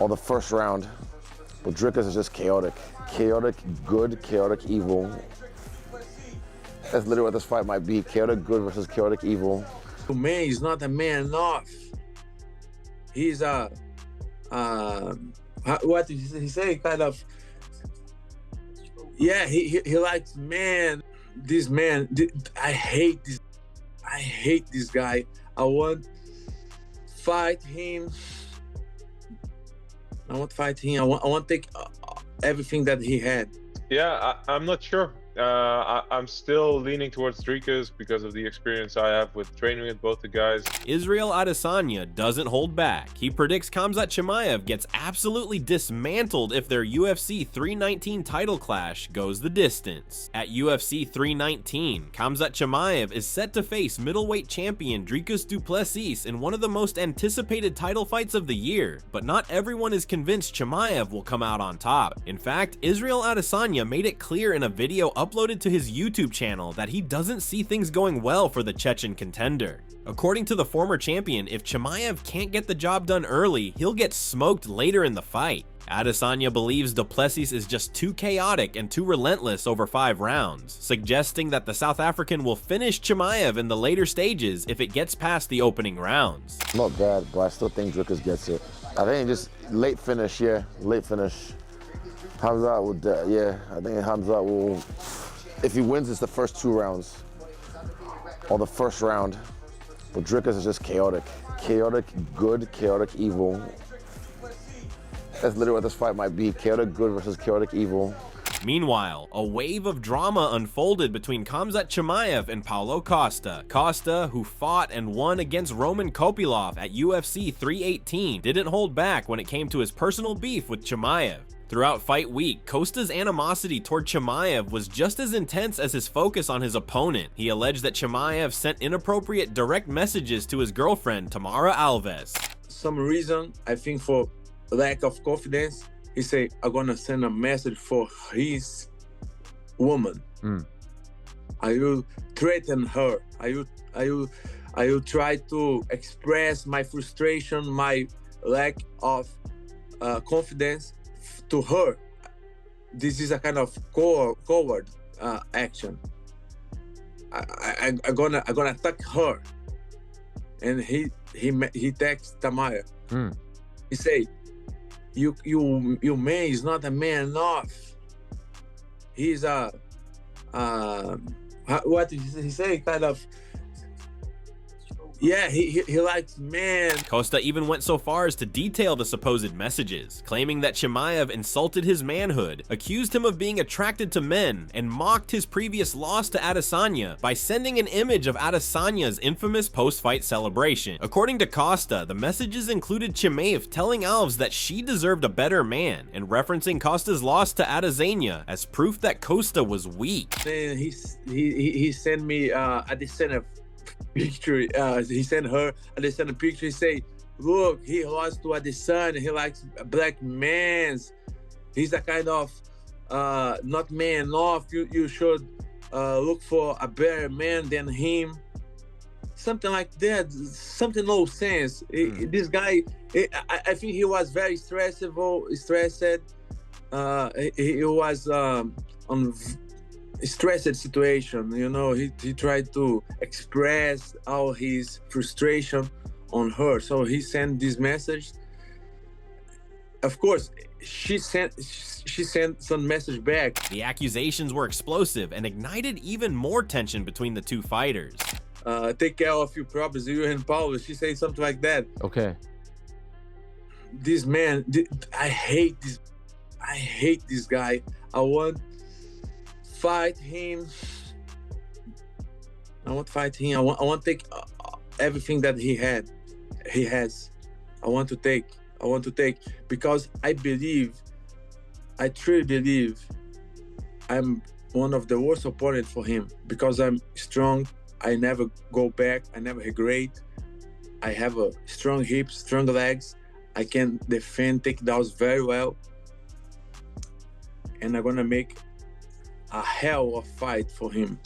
or the first round. But Dricus is just chaotic. Chaotic good, chaotic evil. That's literally what this fight might be. Chaotic good versus chaotic evil. Man, he's not a man enough. He's what did he say? Kind of, yeah, he likes man. This man, I hate this guy. I want fight him. I want to take everything that he had. Yeah, I'm not sure. I'm still leaning towards Dricus because of the experience I have with training with both the guys. Israel Adesanya doesn't hold back. He predicts Khamzat Chimaev gets absolutely dismantled if their UFC 319 title clash goes the distance. At UFC 319, Khamzat Chimaev is set to face middleweight champion Dricus Du Plessis in one of the most anticipated title fights of the year, but not everyone is convinced Chimaev will come out on top. In fact, Israel Adesanya made it clear in a video uploaded to his YouTube channel that he doesn't see things going well for the Chechen contender. According to the former champion, if Chimaev can't get the job done early, he'll get smoked later in the fight. Adesanya believes Du Plessis is just too chaotic and too relentless over 5 rounds, suggesting that the South African will finish Chimaev in the later stages if it gets past the opening rounds. Not bad, but I still think Dricus gets it. I think just late finish, yeah, late finish. Khamzat would, yeah, I think Khamzat will, if he wins, it's the first 2 rounds, or the first round. But Dricus is just chaotic. Chaotic good, chaotic evil. That's literally what this fight might be. Chaotic good versus chaotic evil. Meanwhile, a wave of drama unfolded between Khamzat Chimaev and Paulo Costa. Costa, who fought and won against Roman Kopylov at UFC 318, didn't hold back when it came to his personal beef with Chimaev. Throughout fight week, Costa's animosity toward Chimaev was just as intense as his focus on his opponent. He alleged that Chimaev sent inappropriate direct messages to his girlfriend, Tamara Alves. Some reason, I think for lack of confidence, he say, I'm gonna send a message for his woman. I will threaten her. I will try to express my frustration, my lack of confidence to her. This is a kind of coward action. I'm gonna attack her. And he texts Tamara. He say, you man is not a man enough. He's what did he say? Kind of, yeah, he likes man. Costa even went so far as to detail the supposed messages, claiming that Chimaev insulted his manhood, accused him of being attracted to men, and mocked his previous loss to Adesanya by sending an image of Adesanya's infamous post-fight celebration. According to Costa, the messages included Chimaev telling Alves that she deserved a better man, and referencing Costa's loss to Adesanya as proof that Costa was weak. And he sent me Adesanya picture. He sent her Adesanya a picture. He say, look, he lost to Adesanya. He likes black mans. He's a kind of not man enough. You should look for a better man than him. Something like that. Something no sense. This guy, I think he was very stressed. He was on stressed situation, you know. He tried to express all his frustration on her, so he sent this message. Of course, she sent some message back. The accusations were explosive and ignited even more tension between the two fighters. Take care of your problems, you and Paulo. She said something like that. Okay. This man, I hate this guy. I want fight him. I want to take everything that he has. I want to take because I truly believe I'm one of the worst opponents for him, because I'm strong. I never go back. I never regret. I have a strong hips, strong legs. I can defend takedowns very well. And I'm gonna make a hell of a fight for him.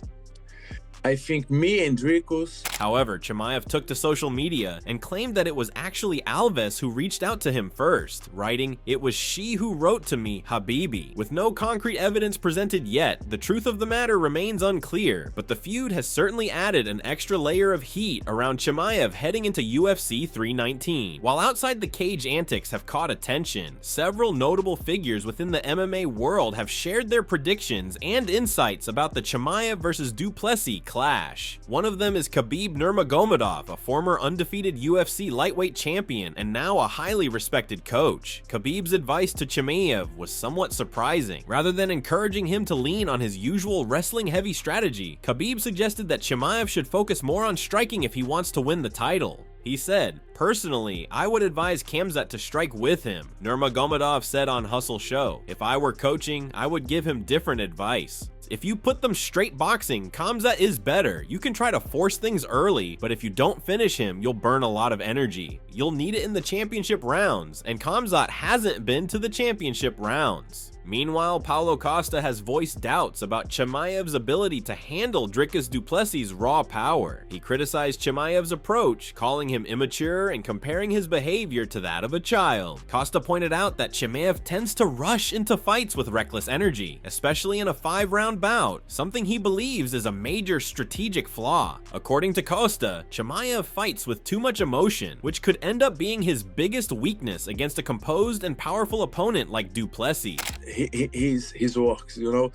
I think me and Dricus. However, Chimaev took to social media and claimed that it was actually Alves who reached out to him first, writing, "It was she who wrote to me, Habibi." With no concrete evidence presented yet, the truth of the matter remains unclear, but the feud has certainly added an extra layer of heat around Chimaev heading into UFC 319. While outside the cage antics have caught attention, several notable figures within the MMA world have shared their predictions and insights about the Chimaev versus Du Plessis clash. One of them is Khabib Nurmagomedov, a former undefeated UFC lightweight champion and now a highly respected coach. Khabib's advice to Chimaev was somewhat surprising. Rather than encouraging him to lean on his usual wrestling-heavy strategy, Khabib suggested that Chimaev should focus more on striking if he wants to win the title. He said, "Personally, I would advise Khamzat to strike with him." Nurmagomedov said on Hustle Show, "If I were coaching, I would give him different advice. If you put them straight boxing, Khamzat is better. You can try to force things early, but if you don't finish him, you'll burn a lot of energy. You'll need it in the championship rounds, and Khamzat hasn't been to the championship rounds." Meanwhile, Paulo Costa has voiced doubts about Chimaev's ability to handle Dricus Du Plessis' raw power. He criticized Chimaev's approach, calling him immature and comparing his behavior to that of a child. Costa pointed out that Chimaev tends to rush into fights with reckless energy, especially in a 5-round bout, something he believes is a major strategic flaw. According to Costa, Chimaev fights with too much emotion, which could end up being his biggest weakness against a composed and powerful opponent like Du Plessis. His works, you know.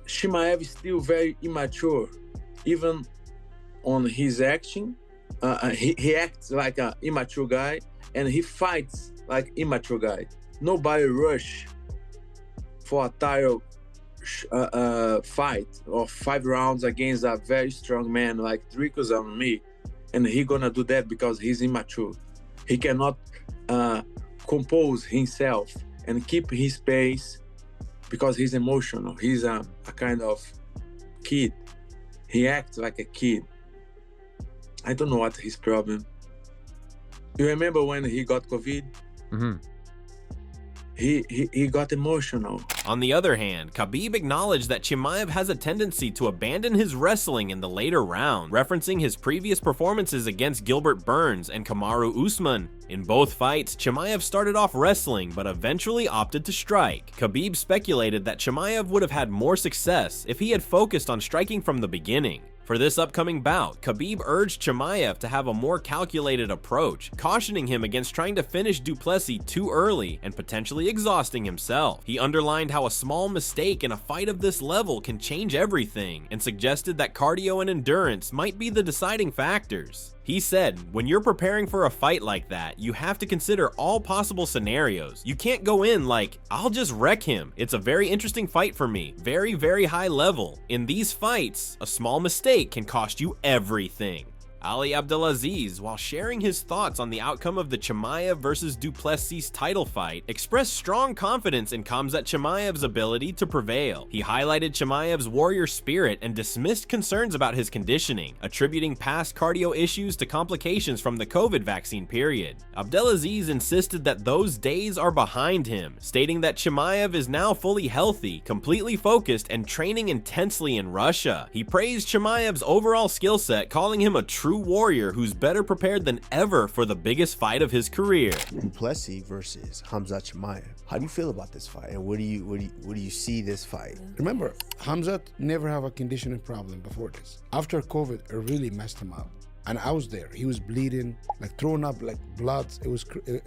Chimaev is still very immature, even on his acting. He acts like an immature guy, and he fights like immature guy. Nobody rush for a title fight or 5 rounds against a very strong man like Dricus and me, and he gonna do that because he's immature. He cannot compose himself and keep his pace because he's emotional. He's a kind of kid. He acts like a kid. I don't know what his problem. You remember when he got COVID? Mm-hmm. He got emotional. On the other hand, Khabib acknowledged that Chimaev has a tendency to abandon his wrestling in the later round, referencing his previous performances against Gilbert Burns and Kamaru Usman. In both fights, Chimaev started off wrestling but eventually opted to strike. Khabib speculated that Chimaev would have had more success if he had focused on striking from the beginning. For this upcoming bout, Khabib urged Chimaev to have a more calculated approach, cautioning him against trying to finish Du Plessis too early and potentially exhausting himself. He underlined how a small mistake in a fight of this level can change everything, and suggested that cardio and endurance might be the deciding factors. He said, "When you're preparing for a fight like that, you have to consider all possible scenarios. You can't go in like, I'll just wreck him. It's a very interesting fight for me. Very, very high level. In these fights, a small mistake can cost you everything." Ali Abdelaziz, while sharing his thoughts on the outcome of the Chimaev versus Du Plessis title fight, expressed strong confidence in Khamzat Chimaev's ability to prevail. He highlighted Chimaev's warrior spirit and dismissed concerns about his conditioning, attributing past cardio issues to complications from the COVID vaccine period. Abdelaziz insisted that those days are behind him, stating that Chimaev is now fully healthy, completely focused, and training intensely in Russia. He praised Chimaev's overall skill set, calling him a true warrior who's better prepared than ever for the biggest fight of his career. Du Plessis versus Khamzat Chimaev. How do you feel about this fight, and where do you see this fight? Remember, Khamzat never have a conditioning problem before this. After COVID, it really messed him up. And I was there. He was bleeding, like throwing up like blood.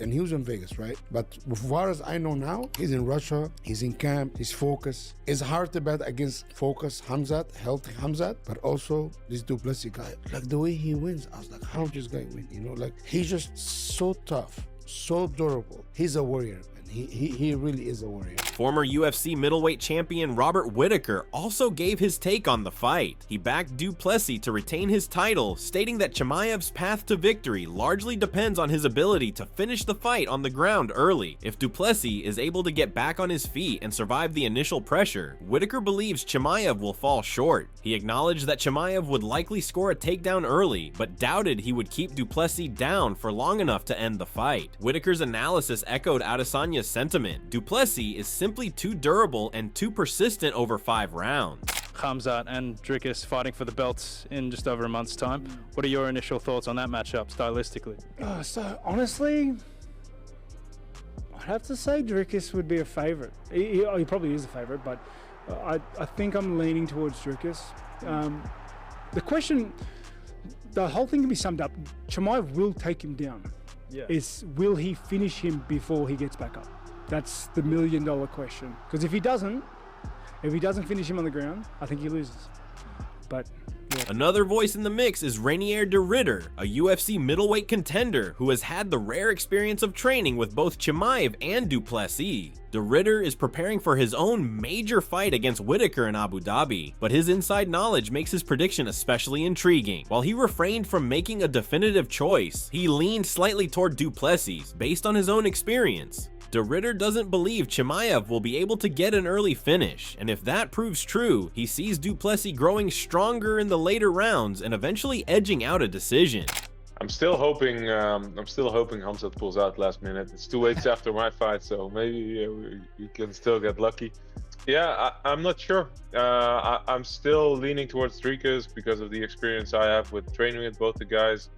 And he was in Vegas, right? But as far as I know now, he's in Russia. He's in camp. He's focused. It's hard to bet against focused Khamzat, healthy Khamzat, but also this Du Plessis guy. Like the way he wins, I was like, how did this guy win? You know, like he's just so tough, so durable. He's a warrior. He really is a warrior. Former UFC middleweight champion Robert Whittaker also gave his take on the fight. He backed Du Plessis to retain his title, stating that Chimaev's path to victory largely depends on his ability to finish the fight on the ground early. If Du Plessis is able to get back on his feet and survive the initial pressure, Whittaker believes Chimaev will fall short. He acknowledged that Chimaev would likely score a takedown early, but doubted he would keep Du Plessis down for long enough to end the fight. Whittaker's analysis echoed Adesanya's sentiment. Du Plessis is simply too durable and too persistent over 5 rounds. Khamzat and Dricus fighting for the belts in just over a month's time. What are your initial thoughts on that matchup stylistically? So honestly, I'd have to say Dricus would be a favourite. He probably is a favourite, but I think I'm leaning towards Dricus. The whole thing can be summed up. Chimaev will take him down. Yeah. Will he finish him before he gets back up? That's the $1 million question. Because if he doesn't finish him on the ground, I think he loses. But yeah. Another voice in the mix is Rainier de Ridder, a UFC middleweight contender who has had the rare experience of training with both Chimaev and Du Plessis. De Ridder is preparing for his own major fight against Whitaker in Abu Dhabi, but his inside knowledge makes his prediction especially intriguing. While he refrained from making a definitive choice, he leaned slightly toward Du Plessis based on his own experience. De Ridder doesn't believe Chimaev will be able to get an early finish, and if that proves true, he sees Du Plessis growing stronger in the later rounds and eventually edging out a decision. I'm still hoping Khamzat pulls out last minute. It's 2 weeks after my fight, so maybe we can still get lucky. Yeah, I'm not sure. I'm still leaning towards Dricus because of the experience I have with training with both the guys.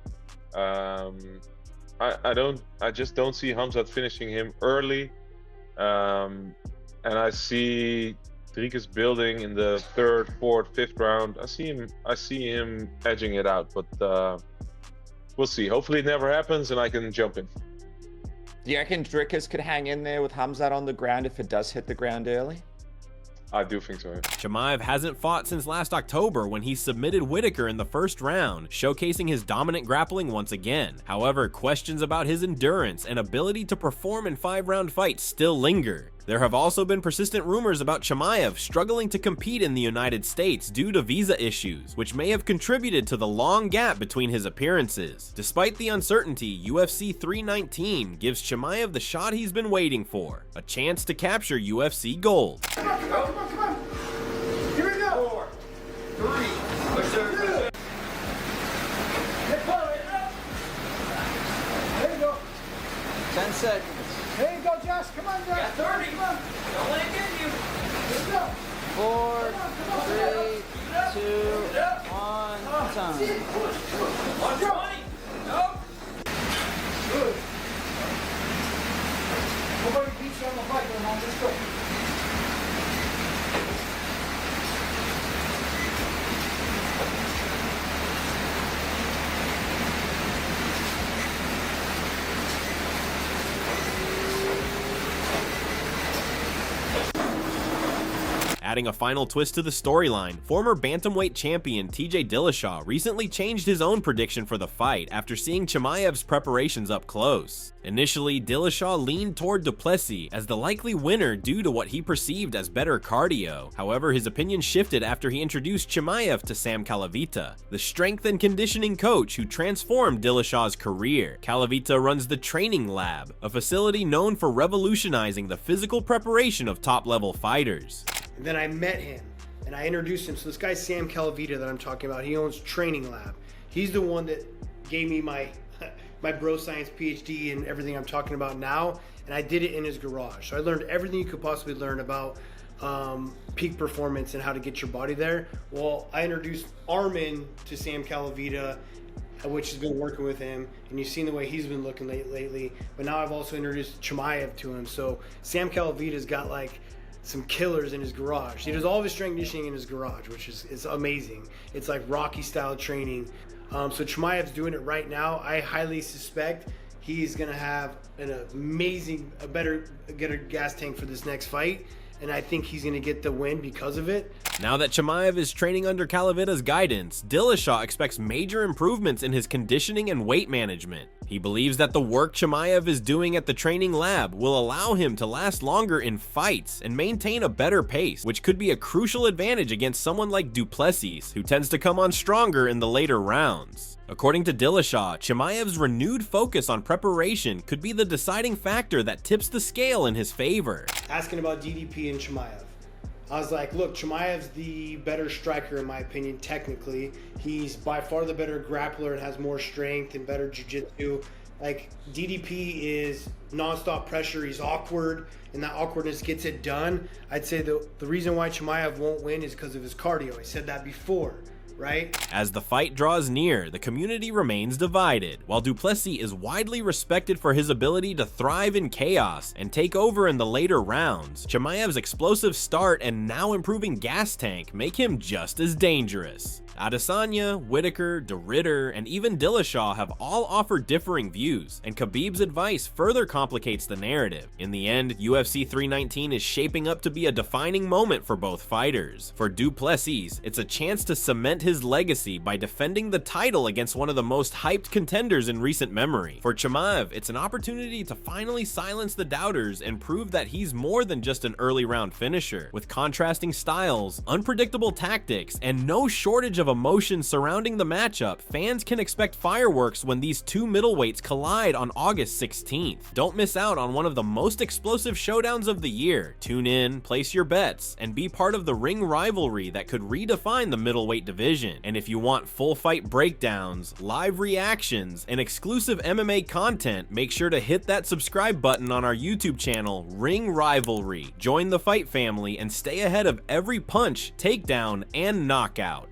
I just don't see Khamzat finishing him early, and I see Dricus building in the 3rd, 4th, 5th round. I see him edging it out, but we'll see. Hopefully it never happens and I can jump in. Do you reckon Dricus could hang in there with Khamzat on the ground if it does hit the ground early? I do think so, yeah. Chimaev hasn't fought since last October when he submitted Whitaker in the 1st round, showcasing his dominant grappling once again. However, questions about his endurance and ability to perform in 5-round fights still linger. There have also been persistent rumors about Chimaev struggling to compete in the United States due to visa issues, which may have contributed to the long gap between his appearances. Despite the uncertainty, UFC 319 gives Chimaev the shot he's been waiting for, a chance to capture UFC gold. Come on. Here we go. 4, 3, push there. There you go. 10 seconds. There you go, Josh. Come on, Josh. Got 30. Come on. Don't let it get you. Here we go. 4, 3, 2, 1, time. 120. Nope. Good. Nobody beats you on the fight, man. Let's go. Adding a final twist to the storyline, former bantamweight champion TJ Dillashaw recently changed his own prediction for the fight after seeing Chimaev's preparations up close. Initially, Dillashaw leaned toward Du Plessis as the likely winner due to what he perceived as better cardio. However, his opinion shifted after he introduced Chimaev to Sam Calavita, the strength and conditioning coach who transformed Dillashaw's career. Calavita runs the Training Lab, a facility known for revolutionizing the physical preparation of top-level fighters. And then I met him and I introduced him. So this guy's Sam Calavita that I'm talking about. He owns Training Lab. He's the one that gave me my bro science PhD and everything I'm talking about now. And I did it in his garage. So I learned everything you could possibly learn about peak performance and how to get your body there. Well, I introduced Armin to Sam Calavita, which has been working with him, and you've seen the way he's been looking lately. But now I've also introduced Chimaev to him. So Sam Calavita's got like some killers in his garage. He does all of his strength conditioning in his garage, which is amazing. It's like Rocky style training. So Chimaev's doing it right now. I highly suspect he's gonna have an amazing, get a gas tank for this next fight. And I think he's gonna get the win because of it. Now that Chimaev is training under Calavita's guidance, Dillashaw expects major improvements in his conditioning and weight management. He believes that the work Chimaev is doing at the Training Lab will allow him to last longer in fights and maintain a better pace, which could be a crucial advantage against someone like Du Plessis, who tends to come on stronger in the later rounds. According to Dillashaw, Chimaev's renewed focus on preparation could be the deciding factor that tips the scale in his favor. Asking about DDP and Chimaev. I was like, look, Chimaev's the better striker in my opinion, technically. He's by far the better grappler and has more strength and better jiu-jitsu. Like DDP is nonstop pressure. He's awkward, and that awkwardness gets it done. I'd say the reason why Chimaev won't win is because of his cardio. I said that before, right? As the fight draws near, the community remains divided. While Du Plessis is widely respected for his ability to thrive in chaos and take over in the later rounds, Chimaev's explosive start and now improving gas tank make him just as dangerous. Adesanya, Whitaker, De Ridder, and even Dillashaw have all offered differing views, and Khabib's advice further complicates the narrative. In the end, UFC 319 is shaping up to be a defining moment for both fighters. For Du Plessis, it's a chance to cement his legacy by defending the title against one of the most hyped contenders in recent memory. For Chimaev, it's an opportunity to finally silence the doubters and prove that he's more than just an early round finisher. With contrasting styles, unpredictable tactics, and no shortage of emotion surrounding the matchup, fans can expect fireworks when these two middleweights collide on August 16th. Don't miss out on one of the most explosive showdowns of the year. Tune in, place your bets, and be part of the ring rivalry that could redefine the middleweight division. And if you want full fight breakdowns, live reactions, and exclusive MMA content, make sure to hit that subscribe button on our YouTube channel, Ring Rivalry. Join the fight family and stay ahead of every punch, takedown, and knockout.